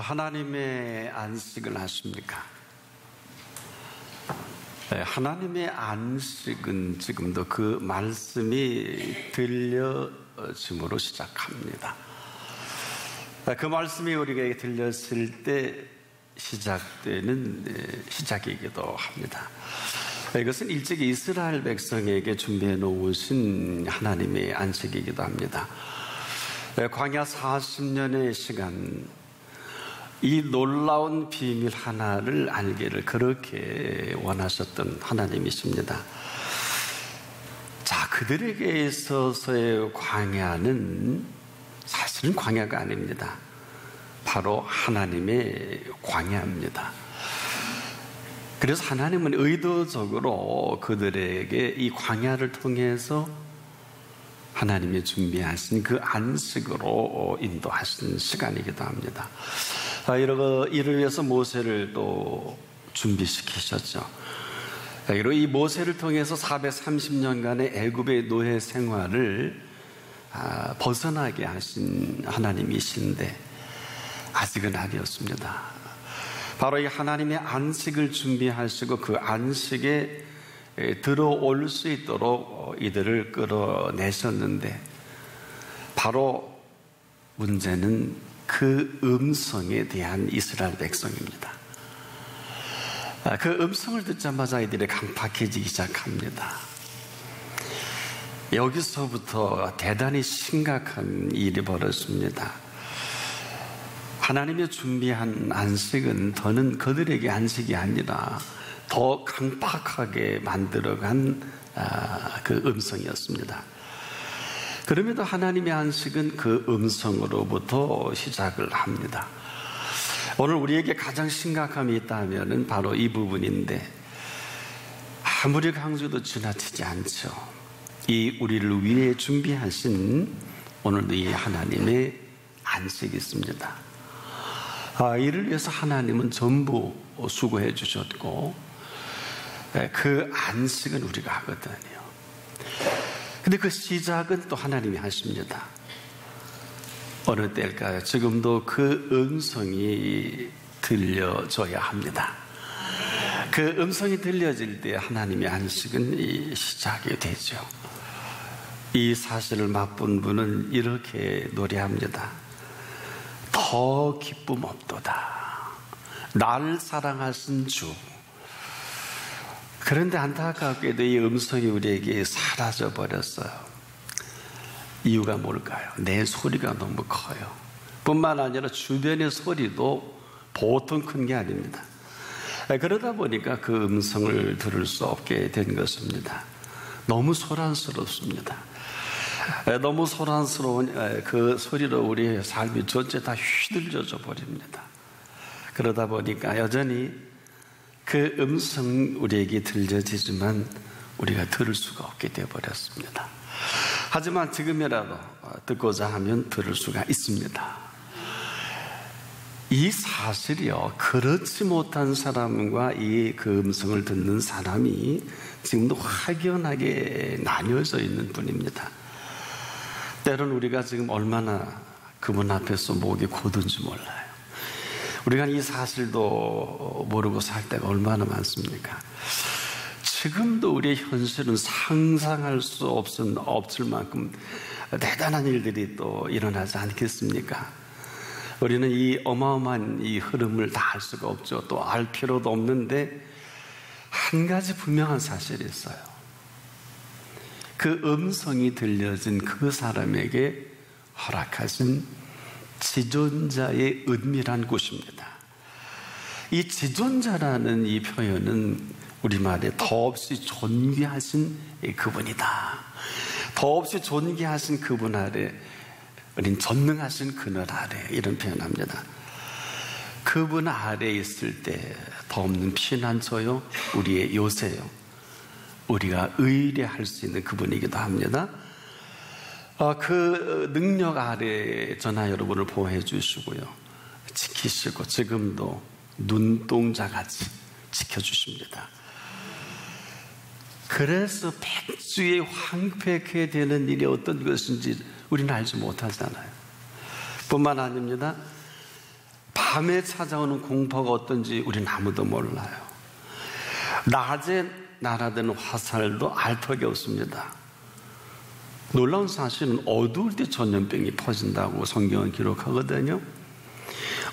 하나님의 안식을 아십니까? 하나님의 안식은 지금도 그 말씀이 들려짐으로 시작합니다. 그 말씀이 우리에게 들렸을 때 시작되는 시작이기도 합니다. 이것은 일찍이 이스라엘 백성에게 준비해 놓으신 하나님의 안식이기도 합니다. 광야 40년의 시간, 이 놀라운 비밀 하나를 알기를 그렇게 원하셨던 하나님이십니다. 자, 그들에게 있어서의 광야는 사실은 광야가 아닙니다. 바로 하나님의 광야입니다. 그래서 하나님은 의도적으로 그들에게 이 광야를 통해서 하나님이 준비하신 그 안식으로 인도하신 시간이기도 합니다. 이를 위해서 모세를 또 준비시키셨죠. 그리고 이 모세를 통해서 430년간의 애굽의 노예 생활을 벗어나게 하신 하나님이신데 아직은 아니었습니다. 바로 이 하나님의 안식을 준비하시고 그 안식에 들어올 수 있도록 이들을 끌어내셨는데, 바로 문제는 그 음성에 대한 이스라엘 백성입니다. 그 음성을 듣자마자 이들이 강팍해지기 시작합니다. 여기서부터 대단히 심각한 일이 벌어집니다. 하나님이 준비한 안식은 더는 그들에게 안식이 아니라 더 강팍하게 만들어간 그 음성이었습니다. 그럼에도 하나님의 안식은 그 음성으로부터 시작을 합니다. 오늘 우리에게 가장 심각함이 있다면 바로 이 부분인데, 아무리 강조도 지나치지 않죠. 이 우리를 위해 준비하신 오늘도 이 하나님의 안식이 있습니다. 이를 위해서 하나님은 전부 수고해 주셨고, 그 안식은 우리가 하거든요. 근데 그 시작은 또 하나님이 하십니다. 어느 때일까요? 지금도 그 음성이 들려줘야 합니다. 그 음성이 들려질 때 하나님의 안식은 시작이 되죠. 이 사실을 맛본 분은 이렇게 노래합니다. 더 기쁨 없도다, 날 사랑하신 주. 그런데 안타깝게도 이 음성이 우리에게 사라져 버렸어요. 이유가 뭘까요? 내 소리가 너무 커요. 뿐만 아니라 주변의 소리도 보통 큰 게 아닙니다. 그러다 보니까 그 음성을 들을 수 없게 된 것입니다. 너무 소란스럽습니다. 너무 소란스러운 그 소리로 우리의 삶이 전체 다 휘둘려져 버립니다. 그러다 보니까 여전히 그 음성 우리에게 들려지지만 우리가 들을 수가 없게 되어버렸습니다. 하지만 지금이라도 듣고자 하면 들을 수가 있습니다. 이 사실이요, 그렇지 못한 사람과 이 그 음성을 듣는 사람이 지금도 확연하게 나뉘어져 있는 뿐입니다. 때론 우리가 지금 얼마나 그분 앞에서 목이 고든지 몰라요. 우리가 이 사실도 모르고 살 때가 얼마나 많습니까? 지금도 우리의 현실은 상상할 수 없을 만큼 대단한 일들이 또 일어나지 않겠습니까? 우리는 이 어마어마한 이 흐름을 다 알 수가 없죠. 또 알 필요도 없는데 한 가지 분명한 사실이 있어요. 그 음성이 들려진 그 사람에게 허락하신 지존자의 은밀한 곳입니다. 이 지존자라는 이 표현은 우리말에 더없이 존귀하신 그분이다. 더없이 존귀하신 그분 아래, 우린 전능하신 그늘 아래, 이런 표현합니다. 그분 아래 있을 때 더 없는 피난처요, 우리의 요새요, 우리가 의뢰할 수 있는 그분이기도 합니다. 그 능력 아래 저나 여러분을 보호해 주시고요, 지키시고 지금도 눈동자같이 지켜주십니다. 그래서 백주에 황폐케 되는 일이 어떤 것인지 우리는 알지 못하잖아요. 뿐만 아닙니다. 밤에 찾아오는 공포가 어떤지 우리는 아무도 몰라요. 낮에 날아드는 화살도 알 턱이 없습니다. 놀라운 사실은 어두울 때 전염병이 퍼진다고 성경은 기록하거든요.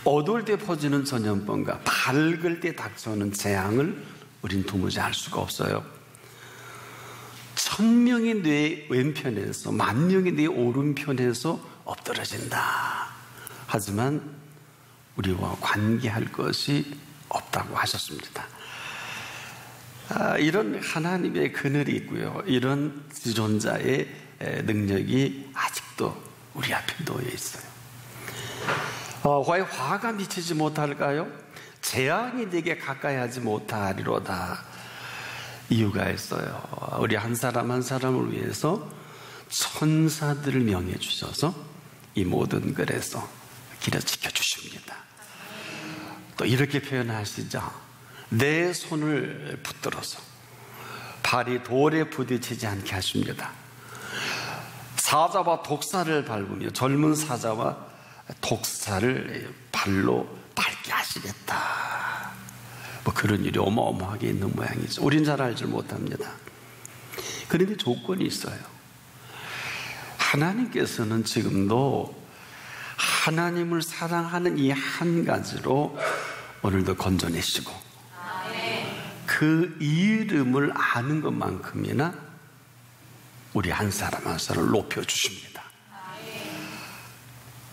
어두울 때 퍼지는 전염병과 밝을 때 닥쳐오는 재앙을 우린 도무지 알 수가 없어요. 1000명이 내 왼편에서 10,000명이 내 오른편에서 엎드러진다. 하지만 우리와 관계할 것이 없다고 하셨습니다. 이런 하나님의 그늘이 있고요, 이런 지존자의 능력이 아직도 우리 앞에 놓여 있어요. 왜 화가 미치지 못할까요? 재앙이 내게 가까이 하지 못하리로다. 이유가 있어요. 우리 한 사람 한 사람을 위해서 천사들을 명해 주셔서 이 모든 글에서 길을 지켜주십니다. 또 이렇게 표현하시죠. 내 손을 붙들어서 발이 돌에 부딪히지 않게 하십니다. 사자와 독사를 밟으며 젊은 사자와 독사를 발로 밟게 하시겠다. 뭐 그런 일이 어마어마하게 있는 모양이죠. 우린 잘 알지 못합니다. 그런데 조건이 있어요. 하나님께서는 지금도 하나님을 사랑하는 이 한 가지로 오늘도 건져내시고 그 이름을 아는 것만큼이나 우리 한 사람 한 사람을 높여주십니다.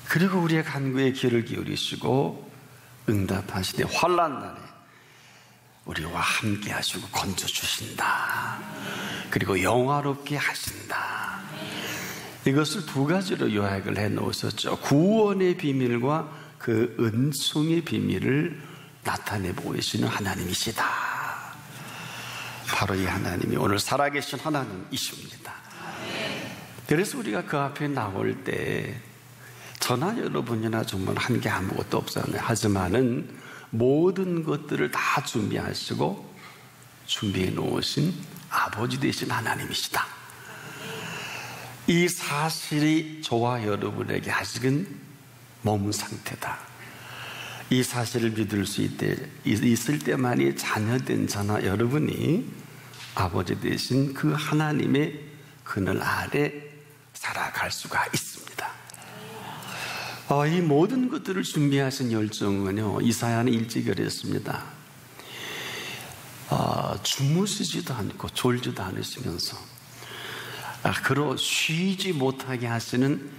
그리고 우리의 간구에 귀를 기울이시고 응답하시되 환난 날에 우리와 함께 하시고 건져주신다. 그리고 영화롭게 하신다. 이것을 두 가지로 요약을 해 놓으셨죠. 구원의 비밀과 그 은총의 비밀을 나타내 보이시는 하나님이시다. 바로 이 하나님이 오늘 살아계신 하나님이십니다. 그래서 우리가 그 앞에 나올 때 저나 여러분이나 정말 한 게 아무것도 없잖아요. 하지만은 모든 것들을 다 준비하시고 준비해 놓으신 아버지 되신 하나님이시다. 이 사실이 저와 여러분에게 아직은 머문 상태다. 이 사실을 믿을 수 있을 때만이 자녀된 저나 여러분이 아버지 되신 그 하나님의 그늘 아래 살아갈 수가 있습니다. 이 모든 것들을 준비하신 열정은요, 이사야는 일찍 그랬습니다. 주무시지도 않고 졸지도 않으시면서 그로 쉬지 못하게 하시는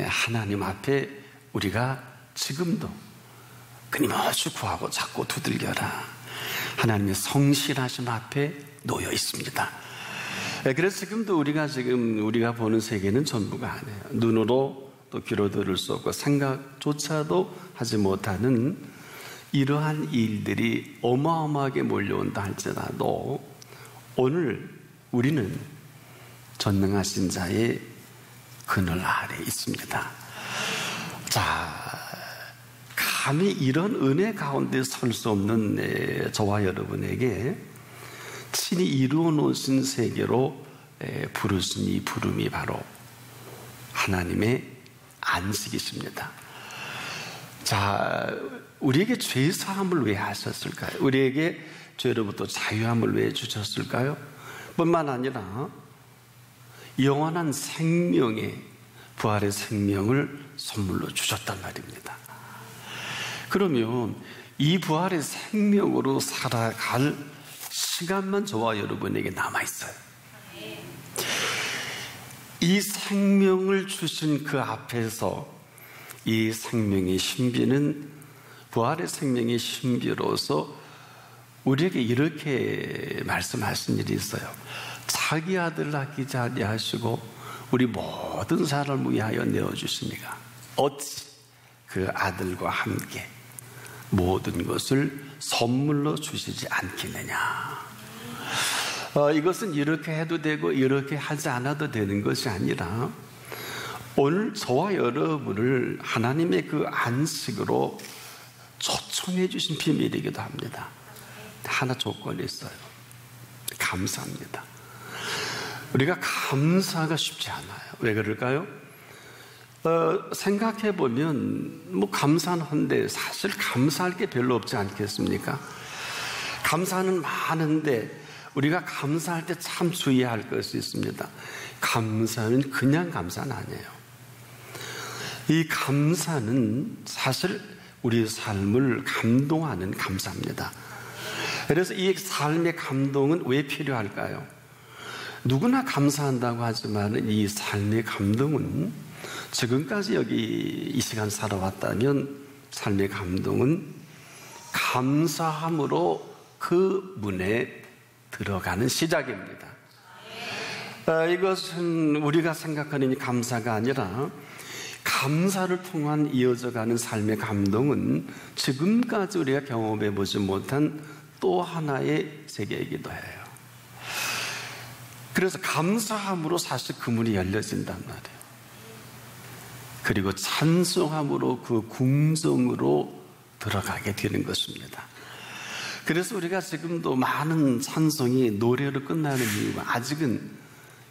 하나님 앞에 우리가 지금도 끊임없이 구하고 찾고 두들겨라. 하나님의 성실하심 앞에 놓여 있습니다. 그래서 지금도 우리가 보는 세계는 전부가 아니에요. 눈으로 또 귀로 들을 수 없고 생각조차도 하지 못하는 이러한 일들이 어마어마하게 몰려온다 할지라도 오늘 우리는 전능하신 자의 그늘 아래 있습니다. 자, 감히 이런 은혜 가운데 설 수 없는 저와 여러분에게 친히 이루어 놓으신 세계로 부르신 이 부름이 바로 하나님의 안식이십니다. 자, 우리에게 죄 사함을 왜 하셨을까요? 우리에게 죄로부터 자유함을 왜 주셨을까요? 뿐만 아니라 영원한 생명의 부활의 생명을 선물로 주셨단 말입니다. 그러면 이 부활의 생명으로 살아갈 시간만 저와 여러분에게 남아있어요. 이 생명을 주신 그 앞에서 이 생명의 신비는 부활의 생명의 신비로서 우리에게 이렇게 말씀하신 일이 있어요. 자기 아들 아끼지 아니하시고 우리 모든 사람을 위하여 내어주시니까 어찌 그 아들과 함께 모든 것을 선물로 주시지 않겠느냐. 이것은 이렇게 해도 되고 이렇게 하지 않아도 되는 것이 아니라 오늘 저와 여러분을 하나님의 그 안식으로 초청해 주신 비밀이기도 합니다. 하나 조건이 있어요. 감사합니다. 우리가 감사가 쉽지 않아요. 왜 그럴까요? 생각해 보면 뭐 감사는 한데 사실 감사할 게 별로 없지 않겠습니까? 감사는 많은데 우리가 감사할 때 참 주의해야 할 것이 있습니다. 감사는 그냥 감사는 아니에요. 이 감사는 사실 우리 삶을 감동하는 감사입니다. 그래서 이 삶의 감동은 왜 필요할까요? 누구나 감사한다고 하지만 이 삶의 감동은 지금까지 여기 이 시간 살아왔다면 삶의 감동은 감사함으로 그 문에 들어가는 시작입니다. 이것은 우리가 생각하는 이 감사가 아니라 감사를 통한 이어져가는 삶의 감동은 지금까지 우리가 경험해 보지 못한 또 하나의 세계이기도 해요. 그래서 감사함으로 사실 그 문이 열려진단 말이에요. 그리고 찬송함으로 그 궁정으로 들어가게 되는 것입니다. 그래서 우리가 지금도 많은 찬송이 노래로 끝나는 이유가 아직은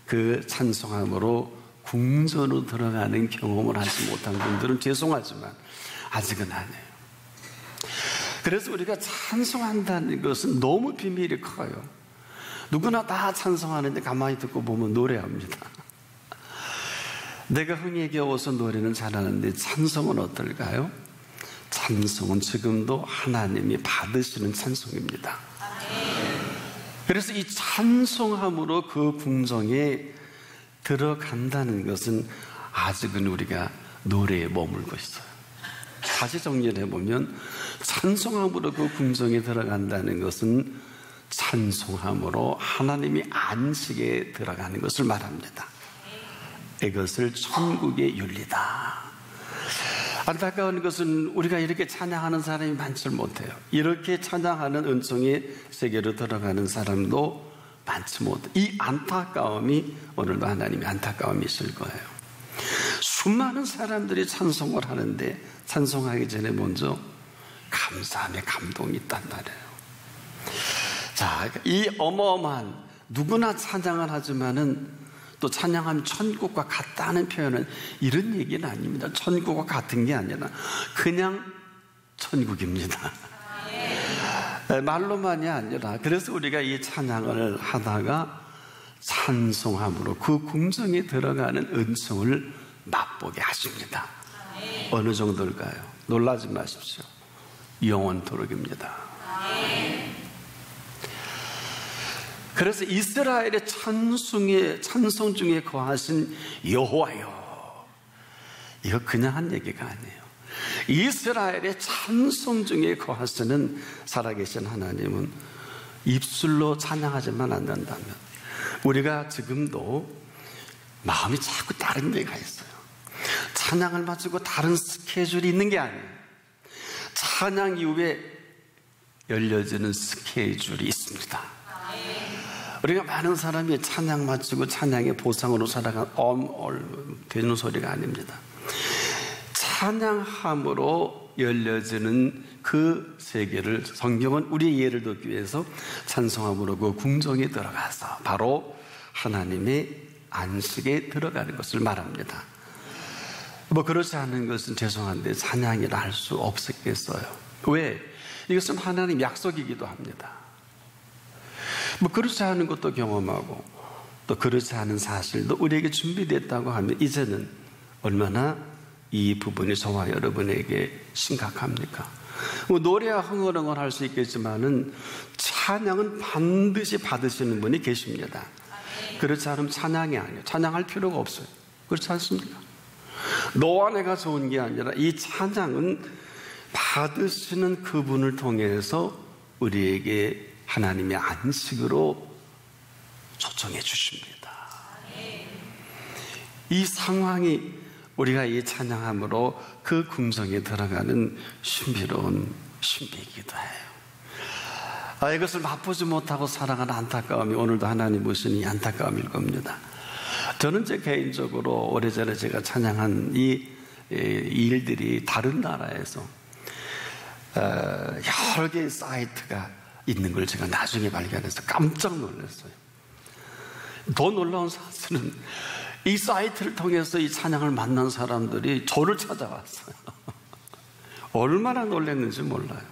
그 찬송함으로 궁전으로 들어가는 경험을 하지 못한 분들은 죄송하지만 아직은 아니에요. 그래서 우리가 찬송한다는 것은 너무 비밀이 커요. 누구나 다 찬송하는데 가만히 듣고 보면 노래합니다. 내가 흥에 겨워서 노래는 잘하는데 찬송은 어떨까요? 찬송은 지금도 하나님이 받으시는 찬송입니다. 그래서 이 찬송함으로 그 궁정에 들어간다는 것은 아직은 우리가 노래에 머물고 있어요. 다시 정리를 해보면 찬송함으로 그 궁정에 들어간다는 것은 찬송함으로 하나님이 안식에 들어가는 것을 말합니다. 이것을 천국의 윤리다. 안타까운 것은 우리가 이렇게 찬양하는 사람이 많지 못해요. 이렇게 찬양하는 은총의 세계로 들어가는 사람도 많지 못해요. 이 안타까움이 오늘도 하나님의 안타까움이실 거예요. 수많은 사람들이 찬송을 하는데 찬송하기 전에 먼저 감사함의 감동이 있단 말이에요. 자, 이 어마어마한 누구나 찬양을 하지만은 또 찬양하면 천국과 같다는 표현은 이런 얘기는 아닙니다. 천국과 같은 게 아니라 그냥 천국입니다. 말로만이 아니라 그래서 우리가 이 찬양을 하다가 찬송함으로 그 궁정에 들어가는 은총을 맛보게 하십니다. 어느 정도일까요? 놀라지 마십시오. 영원토록입니다. 그래서 이스라엘의 찬송 중에 거하신 여호와여, 이거 그냥 한 얘기가 아니에요. 이스라엘의 찬송 중에 거하시는 살아계신 하나님은 입술로 찬양하지만 않는다면 우리가 지금도 마음이 자꾸 다른 데가 있어요. 찬양을 마치고 다른 스케줄이 있는 게 아니에요. 찬양 이후에 열려지는 스케줄이 있습니다. 우리가 많은 사람이 찬양 마치고 찬양의 보상으로 살아간 되는 소리가 아닙니다. 찬양함으로 열려지는 그 세계를 성경은 우리의 예를 듣기 위해서 찬송함으로 그 궁정에 들어가서 바로 하나님의 안식에 들어가는 것을 말합니다. 뭐 그렇지 않은 것은 죄송한데 찬양이라 할 수 없었겠어요. 왜? 이것은 하나님 약속이기도 합니다. 뭐 그렇지 않은 것도 경험하고 또 그렇지 않은 사실도 우리에게 준비됐다고 하면 이제는 얼마나 이 부분이 저와 여러분에게 심각합니까? 뭐 노래와 흥얼흥얼 할 수 있겠지만은 찬양은 반드시 받으시는 분이 계십니다. 그렇지 않으면 찬양이 아니에요. 찬양할 필요가 없어요. 그렇지 않습니까? 너와 내가 좋은 게 아니라 이 찬양은 받으시는 그분을 통해서 우리에게 하나님의 안식으로 초청해 주십니다. 이 상황이 우리가 이 찬양함으로 그 궁정에 들어가는 신비로운 신비이기도 해요. 이것을 맛보지 못하고 살아가는 안타까움이 오늘도 하나님 보시니 안타까움일 겁니다. 저는 제 개인적으로 오래전에 제가 찬양한 이 일들이 다른 나라에서 여러 개의 사이트가 있는 걸 제가 나중에 발견해서 깜짝 놀랐어요. 더 놀라운 사실은 이 사이트를 통해서 이 찬양을 만난 사람들이 저를 찾아왔어요. 얼마나 놀랐는지 몰라요.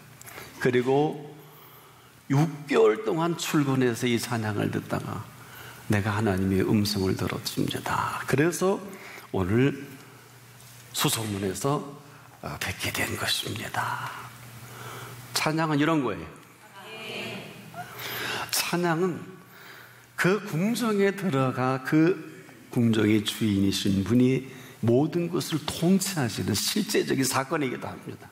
그리고 6개월 동안 출근해서 이 찬양을 듣다가 내가 하나님의 음성을 들었습니다. 그래서 오늘 수소문에서 뵙게 된 것입니다. 찬양은 이런 거예요. 찬양은 그 궁정에 들어가 그 궁정의 주인이신 분이 모든 것을 통치하시는 실제적인 사건이기도 합니다.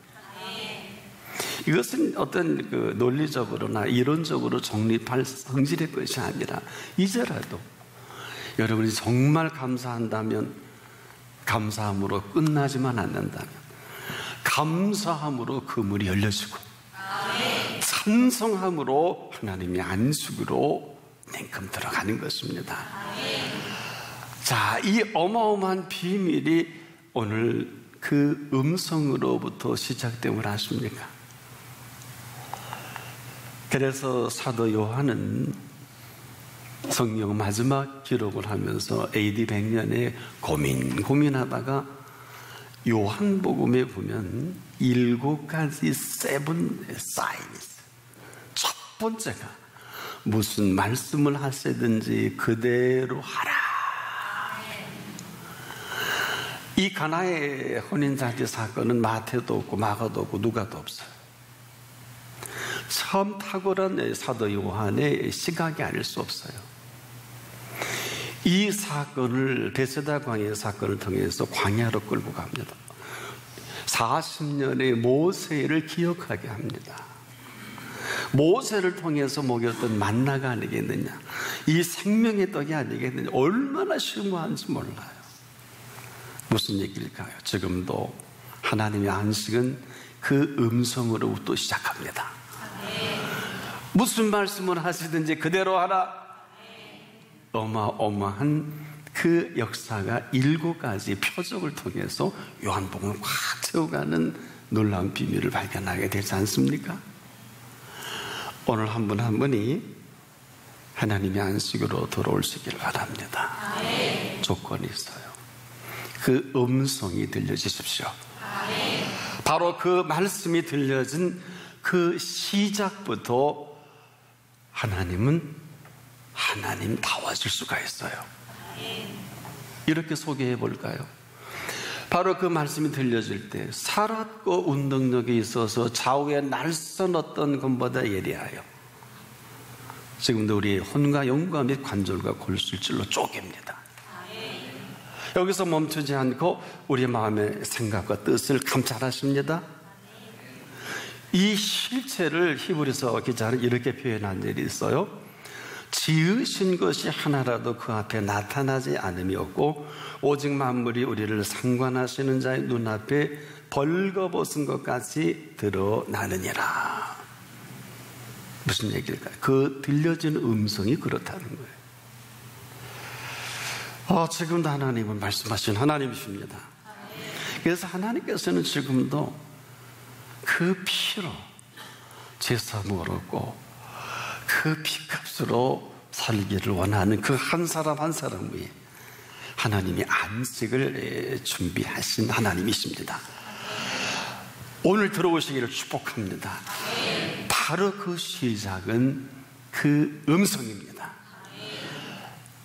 이것은 어떤 그 논리적으로나 이론적으로 정립할 성질의 것이 아니라 이제라도 여러분이 정말 감사한다면 감사함으로 끝나지만 않는다면 감사함으로 그 문이 열려지고 찬송함으로 하나님의 안식으로 냉큼 들어가는 것입니다. 자, 이 어마어마한 비밀이 오늘 그 음성으로부터 시작됨을 아십니까? 그래서 사도 요한은 성경 마지막 기록을 하면서 AD 100년에 고민하다가 요한복음에 보면 7가지 seven signs. 첫 번째가 무슨 말씀을 하시든지 그대로 하라. 이 가나의 혼인잔치 사건은 마태도 없고 마가도 없고 누가도 없어요. 처음 탁월한 사도 요한의 시각이 아닐 수 없어요. 이 사건을 베세다 광야 사건을 통해서 광야로 끌고 갑니다. 40년의 모세를 기억하게 합니다. 모세를 통해서 먹였던 만나가 아니겠느냐, 이 생명의 떡이 아니겠느냐, 얼마나 심오한지 몰라요. 무슨 얘기일까요? 지금도 하나님의 안식은 그 음성으로부터 시작합니다. 무슨 말씀을 하시든지 그대로 하라. 어마어마한 그 역사가 7가지 표적을 통해서 요한복음을 확 채워가는 놀라운 비밀을 발견하게 되지 않습니까? 오늘 한 분 한 분이 하나님의 안식으로 돌아오시길 바랍니다. 조건이 있어요. 그 음성이 들려주십시오. 바로 그 말씀이 들려진 그 시작부터 하나님은 하나님다워질 수가 있어요. 이렇게 소개해 볼까요? 바로 그 말씀이 들려질 때 살았고 운동력이 있어서 좌우에 날선 어떤 것보다 예리하여 지금도 우리의 혼과 영과 및 관절과 골술질로 쪼갭니다. 여기서 멈추지 않고 우리의 마음의 생각과 뜻을 감찰하십니다. 이 실체를 히브리서 기자는 이렇게 표현한 일이 있어요. 지으신 것이 하나라도 그 앞에 나타나지 않음이 없고 오직 만물이 우리를 상관하시는 자의 눈앞에 벌거벗은 것까지 드러나느니라. 무슨 얘기일까요? 그 들려지는 음성이 그렇다는 거예요. 지금도 하나님은 말씀하신 하나님이십니다. 그래서 하나님께서는 지금도 그 피로 제사 물었고 그 피값으로 살기를 원하는 그 한 사람 한 사람 위에 하나님이 안식을 준비하신 하나님이십니다. 오늘 들어오시기를 축복합니다. 바로 그 시작은 그 음성입니다.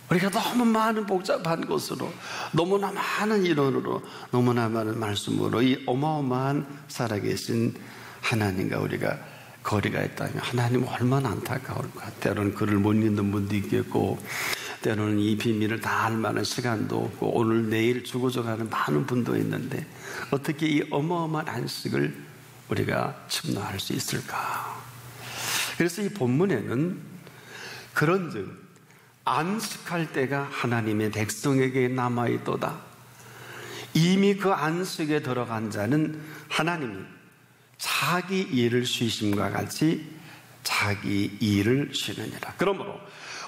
우리가 너무 많은 복잡한 것으로, 너무나 많은 이론으로, 너무나 많은 말씀으로 이 어마어마한 살아계신 하나님과 우리가 거리가 있다면 하나님은 얼마나 안타까울까. 때로는 그를 못 믿는 분도 있겠고, 때로는 이 비밀을 다 알 만한 시간도 없고, 오늘 내일 죽어져가는 많은 분도 있는데 어떻게 이 어마어마한 안식을 우리가 침노할 수 있을까? 그래서 이 본문에는 그런즉 안식할 때가 하나님의 백성에게 남아있도다. 이미 그 안식에 들어간 자는 하나님이 자기 일을 쉬심과 같이 자기 일을 쉬느니라. 그러므로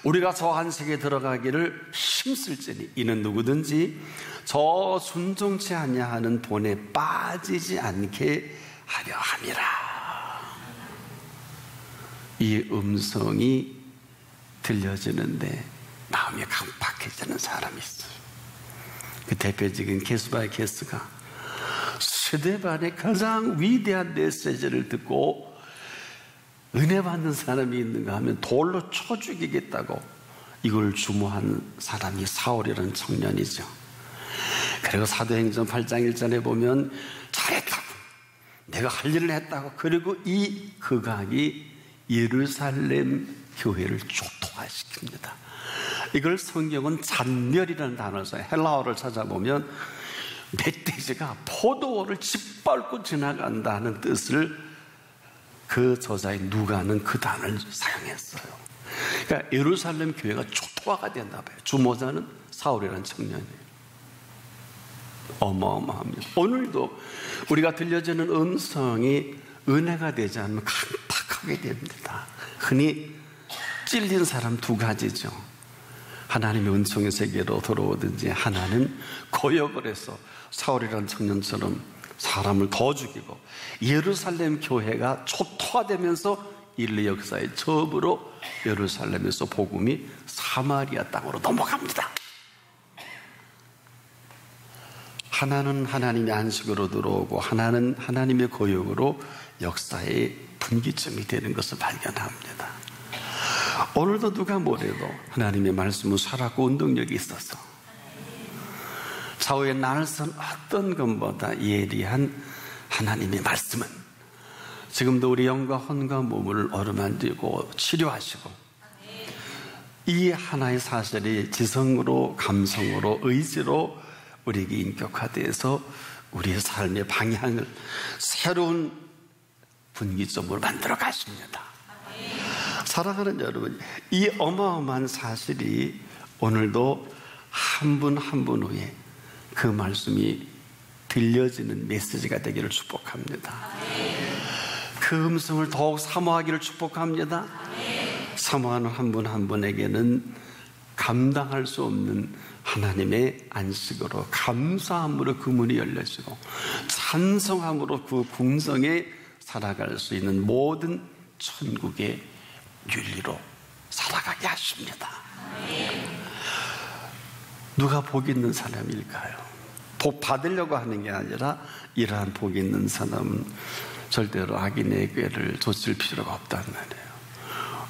우리가 저 안식에 들어가기를 힘쓸지니 이는 누구든지 저 순종치 아니하는 본에 빠지지 않게 하려 함이라. 이 음성이 들려지는데 마음이 강팍해지는 사람이 있어요. 그 대표적인 게스바의 게스가 스데반의 가장 위대한 메시지를 듣고 은혜 받는 사람이 있는가 하면 돌로 쳐 죽이겠다고 이걸 주모한 사람이 사울이라는 청년이죠. 그리고 사도행전 8장 1절에 보면 잘했다고, 내가 할 일을 했다고, 그리고 이 극악이 예루살렘 교회를 초토화시킵니다. 이걸 성경은 잔멸이라는 단어를 써요. 헬라어를 찾아보면 멧돼지가 포도원을 짓밟고 지나간다는 뜻을 그 저자인 누가는 그 단어를 사용했어요. 그러니까 예루살렘 교회가 초토화가 된다 봐요. 주모자는 사울이라는 청년이에요. 어마어마합니다. 오늘도 우리가 들려지는 음성이 은혜가 되지 않으면 강팍하게 됩니다. 흔히 찔린 사람 두 가지죠. 하나님의 은총의 세계로 들어오든지, 하나는 고역을 해서 사울이라는 청년처럼 사람을 더 죽이고, 예루살렘 교회가 초토화되면서 인류 역사의 처음으로 예루살렘에서 복음이 사마리아 땅으로 넘어갑니다. 하나는 하나님의 안식으로 들어오고, 하나는 하나님의 고역으로 역사의 분기점이 되는 것을 발견합니다. 오늘도 누가 뭐래도 하나님의 말씀은 살았고 운동력이 있어서 좌우의 날선 어떤 것보다 예리한 하나님의 말씀은 지금도 우리 영과 혼과 몸을 어루만지고 치료하시고, 이 하나의 사실이 지성으로, 감성으로, 의지로 우리에게 인격화되어서 우리의 삶의 방향을 새로운 분기점으로 만들어 가십니다. 사랑하는 여러분, 이 어마어마한 사실이 오늘도 한 분 한 분 후에 그 말씀이 들려지는 메시지가 되기를 축복합니다. 그 음성을 더욱 사모하기를 축복합니다. 사모하는 한 분 한 분에게는 감당할 수 없는 하나님의 안식으로, 감사함으로 그 문이 열려지고 찬송함으로 그 궁성에 살아갈 수 있는 모든 천국의 윤리로 살아가게 하십니다. 누가 복 있는 사람일까요? 복 받으려고 하는 게 아니라 이러한 복 있는 사람은 절대로 악인의 꾀를 좇을 필요가 없단 말이에요.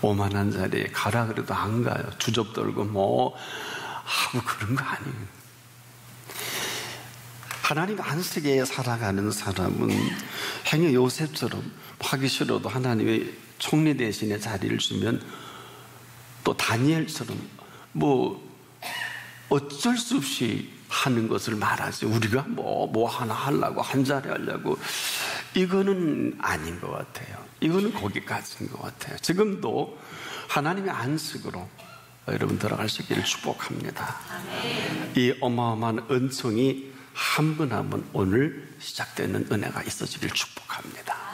오만한 자리에 가라 그래도 안 가요. 주접 떨고 뭐 하고 그런 거 아니에요. 하나님 안식에 살아가는 사람은 행여 요셉처럼 하기 싫어도 하나님의 총리 대신에 자리를 주면, 또 다니엘처럼 뭐 어쩔 수 없이 하는 것을 말하지, 우리가 뭐 하나 하려고, 한 자리 하려고, 이거는 아닌 것 같아요. 이거는 거기까지인 것 같아요. 지금도 하나님의 안식으로 여러분 들어갈 수 있기를 축복합니다. 이 어마어마한 은총이 한 분 한 분 오늘 시작되는 은혜가 있어지길 축복합니다.